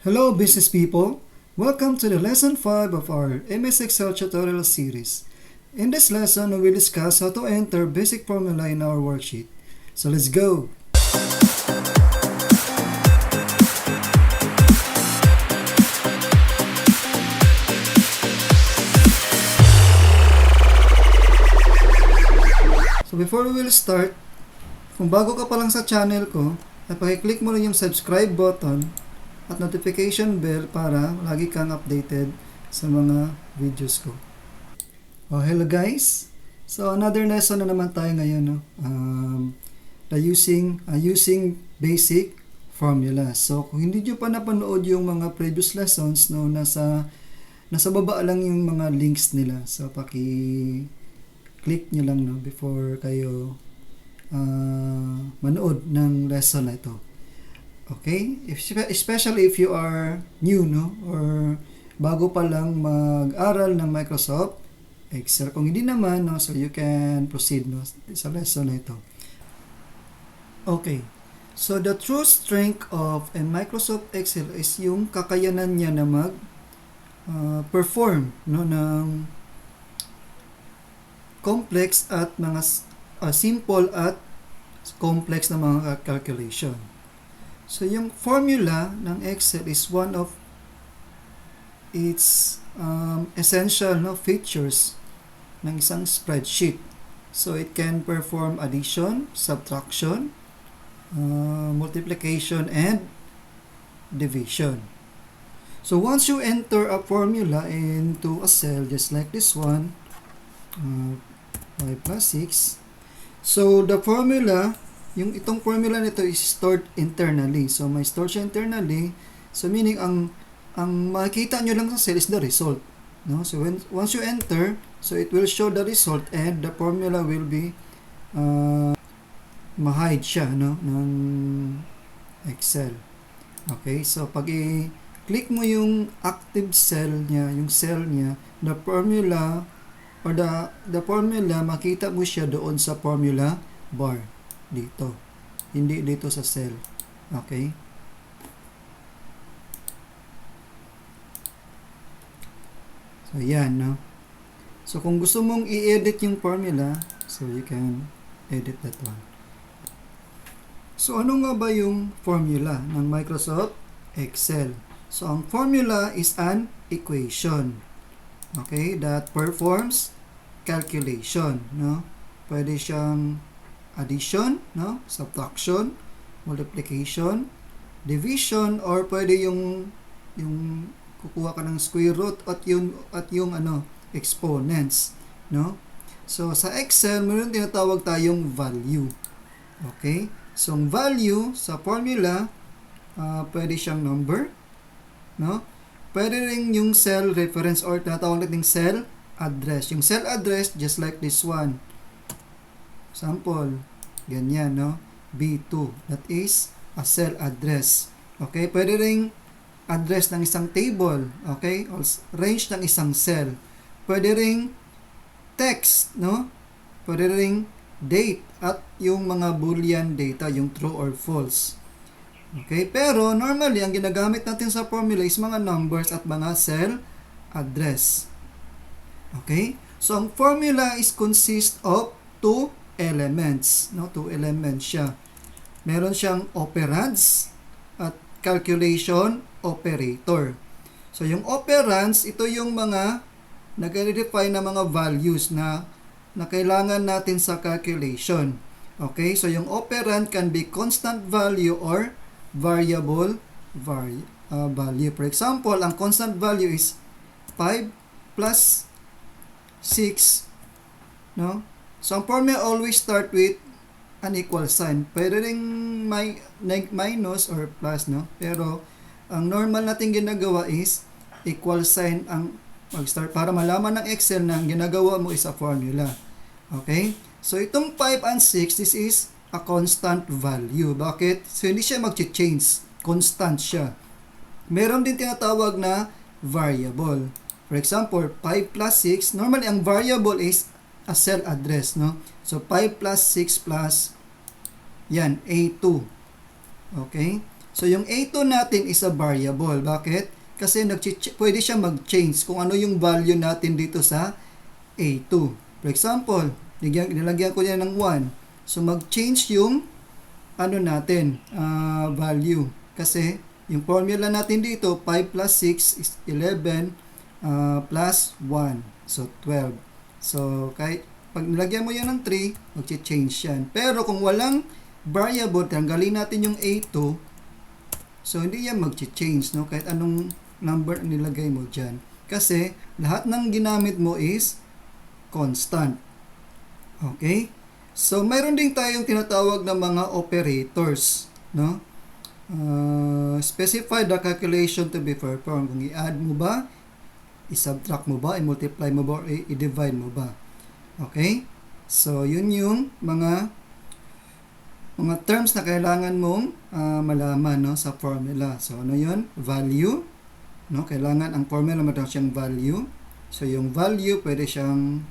Hello business people! Welcome to the lesson 5 of our MS Excel tutorial series. In this lesson, we will discuss how to enter basic formula in our worksheet. So let's go! So before we will start, kung bago ka pa lang sa channel ko, ay pakiclick mo rin yung subscribe button at notification bell para lagi kang updated sa mga videos ko. Oh, hello guys! So another lesson na naman tayo ngayon, no? Using basic formula. So kung hindi nyo pa napanood yung mga previous lessons, no, nasa baba lang yung mga links nila. So paki-click nyo lang, no, before kayo manood ng lesson na ito. Okay? Especially if you are new, no? Or bago pa lang mag-aral ng Microsoft Excel. Kung hindi naman, no? So you can proceed, no, sa lesson na ito. Okay. So the true strength of a Microsoft Excel is yung kakayanan niya na perform, no, ng complex at mga simple at complex na mga calculation. So, yung formula ng Excel is one of its essential, no, features ng isang spreadsheet. So, it can perform addition, subtraction, multiplication, and division. So, once you enter a formula into a cell, just like this one, 5 plus 6, so the formula, yung itong formula nito is stored internally. So may stored siya internally. So meaning ang makikita nyo lang sa cell is the result, no? So once you enter, so it will show the result and the formula will be ma-hide siya, no, ng Excel. Okay, so pag i-click mo yung active cell niya, yung cell niya, the formula or the formula, makita mo siya doon sa formula bar dito, hindi dito sa cell. Okay, so yan, no. So kung gusto mong i-edit yung formula, so you can edit that one. So ano nga ba yung formula ng Microsoft Excel? So ang formula is an equation, okay, that performs calculation, no. Pwede siyang addition, no, subtraction, multiplication, division, or pwede yung kukuha ka ng square root at yung exponents, no. So sa Excel meron tinatawag tayong value. Okay, so ang value sa formula, pwede siyang number, no, pwede rin yung cell reference or tinatawag nating cell address. Yung cell address, just like this one, sample, ganyan, no, B2, that is a cell address. Okay, pwede ring address ng isang table, okay, or range ng isang cell. Pwede ring text, no, pwede ring date at yung mga boolean data, yung true or false. Okay, pero normally ang ginagamit natin sa formula is mga numbers at mga cell address. Okay, so ang formula is consist of two elements, no, two elements siya. Meron siyang operands at calculation operator. So yung operands, ito yung mga nag-identify na mga values na kailangan natin sa calculation. Okay, so yung operand can be constant value or variable value. For example, ang constant value is 5 plus 6, no. So ang formula always start with an equal sign. Pwede ring minus or plus, no, pero ang normal natin ginagawa is equal sign ang mag-start para malaman ng Excel na ang ginagawa mo is a formula. Okay, so itong 5 and 6, this is a constant value. Bakit? So hindi siya mag-change, constant siya. Meron din tinatawag na variable. For example, 5 plus 6, normally ang variable is a cell address, no. So 5 plus 6 plus yan A2. Okay, So, yung A2 natin is a variable. Bakit? Kasi pwede siya mag-change kung ano yung value natin dito sa A2. For example, nilagyan ko niya ng 1. So, mag-change yung ano natin, value. Kasi, yung formula natin dito, 5 plus 6 is 11 plus 1. So, 12. So, kahit pag nilagyan mo yan ng 3, mag-change yan. Pero kung walang variable, tanggalin natin yung A2, so hindi yan mag-change, no? Kahit anong number nilagay mo dyan. Kasi, lahat ng ginamit mo is constant. Okay? So, mayroon din tayong tinatawag na mga operators, no? Specify the calculation to be performed. Kung i-add mo ba, i-subtract mo ba, i-multiply mo ba, or i-divide mo ba. Okay? So, yun yung mga terms na kailangan mong malaman, no, sa formula. So, ano yun? Value. No? Kailangan ang formula meron siyang value. So, yung value, pwede siyang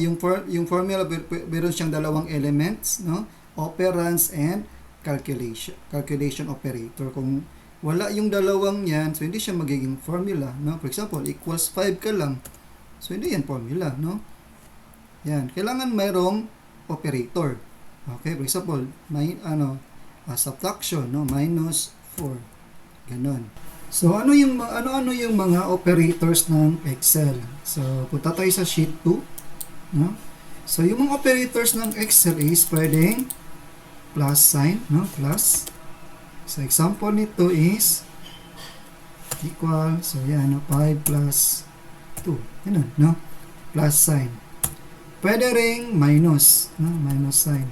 yung formula, meron siyang dalawang elements, no? Operands and calculation operator. Kung wala yung dalawang yan, so hindi siya magiging formula, no? For example, equals 5 ka lang. So, hindi yan formula, no? Yan. Kailangan mayroong operator. Okay? For example, subtraction, no? Minus 4. Ganon. So, ano yung mga operators ng Excel? So, punta tayo sa sheet 2, no? So, yung mga operators ng Excel is pwedeng plus sign, no? Plus. So, example nito is equal. So, yan, no? 5 plus 2. Ganun, no? Plus sign. Pwede ring minus, no? Minus sign.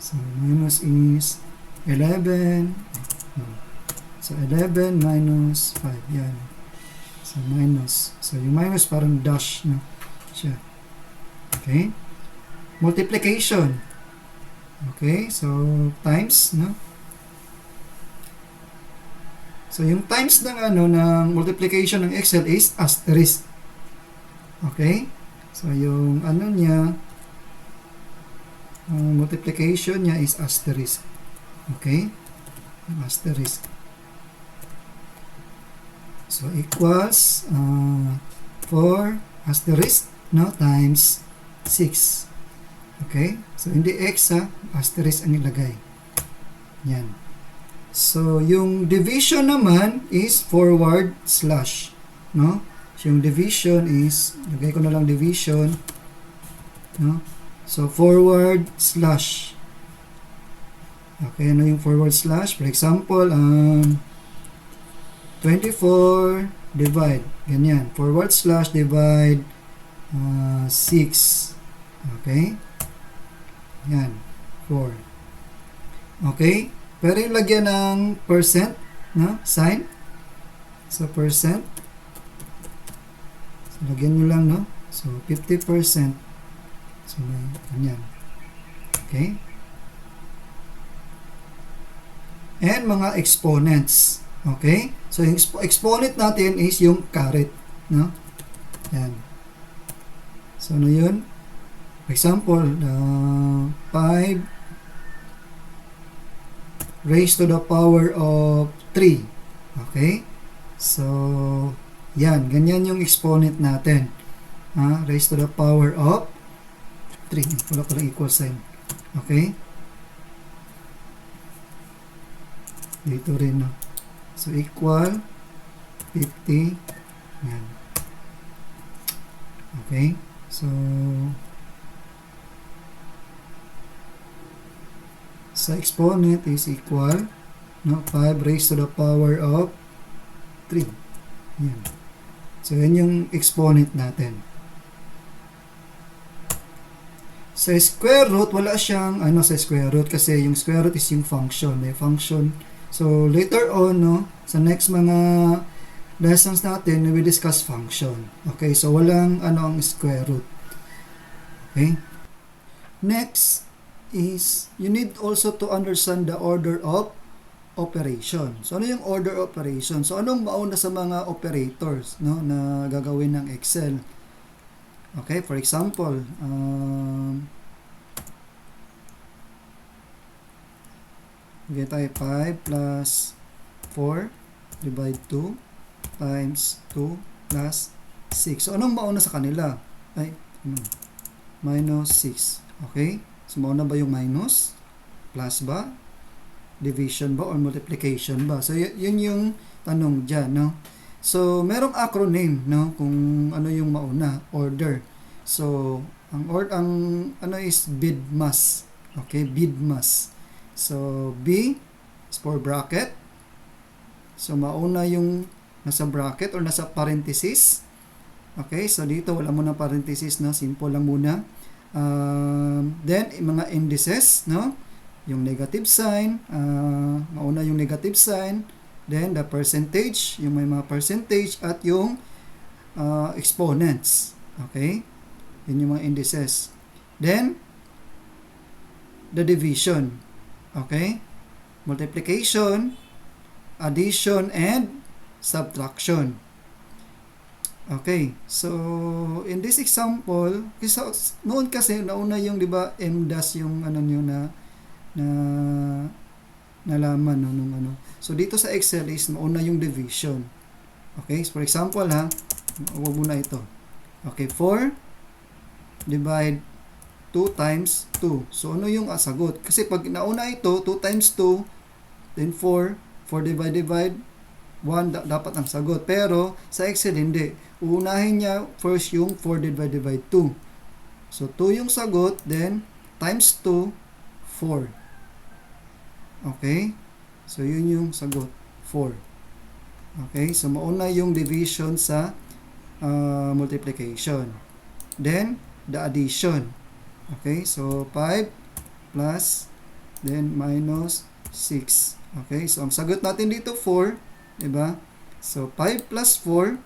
So, minus is 11. No. So, 11 minus 5. Yan. So, minus. So, yung minus parang dash, no? Siya. Okay? Multiplication. Okay? So, times, no? So, yung times ng multiplication ng Excel is asterisk. Okay? So, yung multiplication niya is asterisk. Okay? Asterisk. So, equals 4 asterisk, no, times 6. Okay? So, hindi x, asterisk ang ilagay. Yan. So, yung division naman is forward slash, no? So, yung division is, lagay ko na lang division, no? So, forward slash. Okay, ano yung forward slash? For example, 24 divide. Ganyan. Forward slash divide 6. Okay? Yan. 4. Okay? Pero yung lagyan ng percent, no? Sign. So, percent. So, lagyan nyo lang, no? So, 50%. So, ganyan. Okay? And mga exponents. Okay? So, yung exponent natin is yung caret. No? Yan. So, ano yun? For example, 5 raised to the power of 3. Okay? So, yan. Ganyan yung exponent natin. Raised to the power of 3. Wala ko lang equal sign. Okay? Dito rin, no? So, equal 50. Yan. Okay? So, sa exponent is equal, no? 5 raised to the power of 3. Yan. So, yan yung exponent natin. Sa square root, wala siyang sa square root kasi yung square root is yung function. May function. So, later on, no, sa next mga lessons natin, we will discuss function. Okay, so walang ang square root. Okay? Next is, you need also to understand the order of operation. So, ano yung order operation? So, anong mauna sa mga operators, no, na gagawin ng Excel? Okay, for example, Bigay tayo 5 plus 4 divide 2 times 2 plus 6. So, anong mauna sa kanila? Ay, minus 6. Okay? So, mauna ba yung minus? Plus ba? Division ba? Or multiplication ba? So, yun yung tanong dyan, no? So, merong acronym, no? Kung ano yung mauna. Order. So, ang ano is BIDMAS. Okay? BIDMAS. So, B is for bracket. So, mauna yung nasa bracket or nasa parenthesis. Okay, so dito wala muna parenthesis, no? Simple lang muna. Then, mga indices, no? Yung negative sign, mauna yung negative sign. Then, the percentage, yung may mga percentage at yung exponents. Okay? Yun yung mga indices. Then, the division. Okay? Multiplication, addition, and subtraction. Okay, so in this example, noon kasi nauna yung 'di ba MDAS yung ano niyo na nalaman no nung ano. So dito sa Excel is nauna yung division. Okay, so for example ha, wag muna ito. Okay, 4 divide 2 times 2. So ano yung sagot? Kasi pag nauna ito, 2 times 2, then 4 divide 1 dapat ang sagot. Pero sa Excel hindi. Uunahin niya first yung 4 divide 2. So 2 yung sagot, then times 2, 4. Okay? So yun yung sagot, 4. Okay? So mauna yung division sa multiplication. Then the addition. Okay? So 5 plus then minus 6. Okay? So ang sagot natin dito 4. Diba? So, 5 plus 4,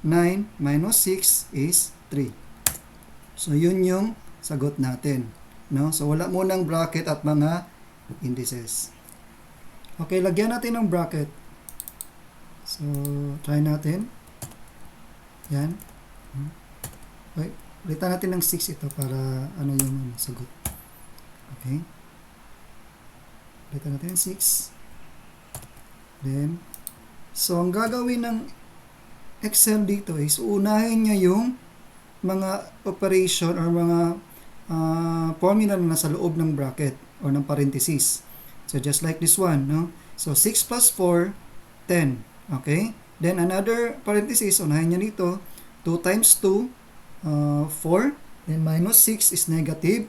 9 minus 6 is 3. So, yun yung sagot natin. No? So, wala munang bracket at mga indices. Okay, lagyan natin ng bracket. So, try natin. Yan. Okay. Ulitan natin ng 6 ito para ano yung sagot. Okay. Ulitan natin ng 6. Then, so ang gagawin ng Excel dito is unahin niya yung mga operation or mga formula na nasa loob ng bracket or ng parenthesis. So, just like this one, no? So, 6 plus 4, 10. Okay? Then, another parenthesis, unahin niya dito, 2 times 2, 4. Then, minus 6 is negative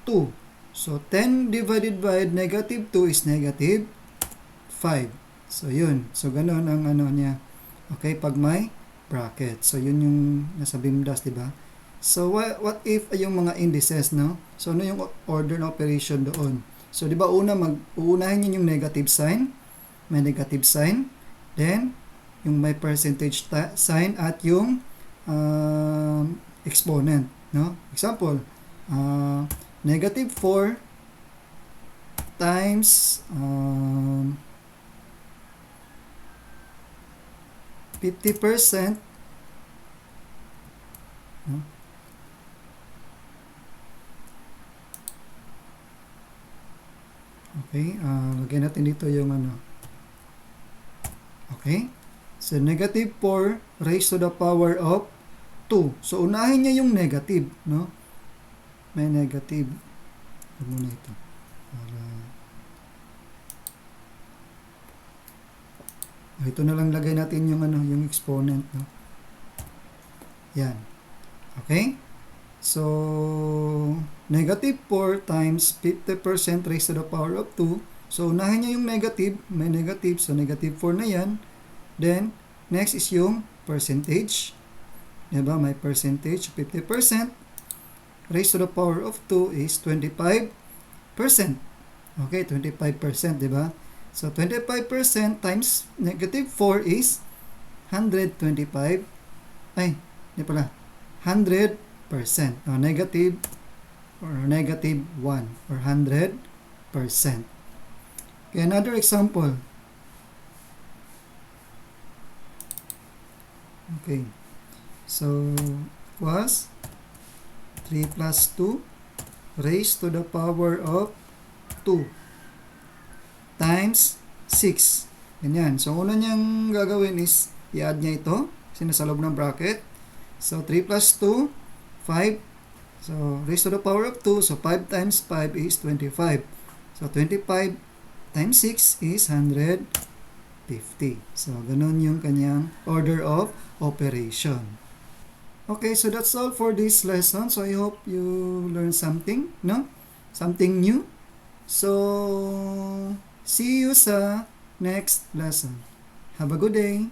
2. So, 10 divided by negative 2 is negative 5. So, yun. So, ganun ang ano niya. Okay, pag may bracket. So, yun yung nasa BIMDAS, diba? So, what if yung mga indices, no? So, ano yung order na operation doon? So, diba, uunahin nyo yung negative sign. May negative sign. Then, yung may percentage sign at yung exponent, no? Example, negative 4 times 50%, no? Okay, lagyan natin dito yung ano. Okay, so negative 4 raised to the power of 2. So, unahin niya yung negative, no? May negative. Ito muna ito. Ito na lang lagay natin yung ano, yung exponent, no? Yan. Okay? So, negative 4 times 50% raised to the power of 2. So, unahin niya yung negative. May negative. So, negative 4 na yan. Then, next is yung percentage. Diba? May percentage. 50% raised to the power of 2 is 25%. Okay, 25%, diba? So, 25% times negative 4 is 125. Ay, hindi pala. 100%. Negative or negative 1 or 100%. Okay, another example. Okay. So, was 3 plus 2 raised to the power of 2. times 6. Ganyan. So, una niyang gagawin is i-add niya ito. Kasi nasa loob ng bracket. So, 3 plus 2, 5. So, raised to the power of 2. So, 5 times 5 is 25. So, 25 times 6 is 150. So, ganun yung kanyang order of operation. Okay, so that's all for this lesson. So, I hope you learned something, no? Something new. So, see you sa next lesson. Have a good day.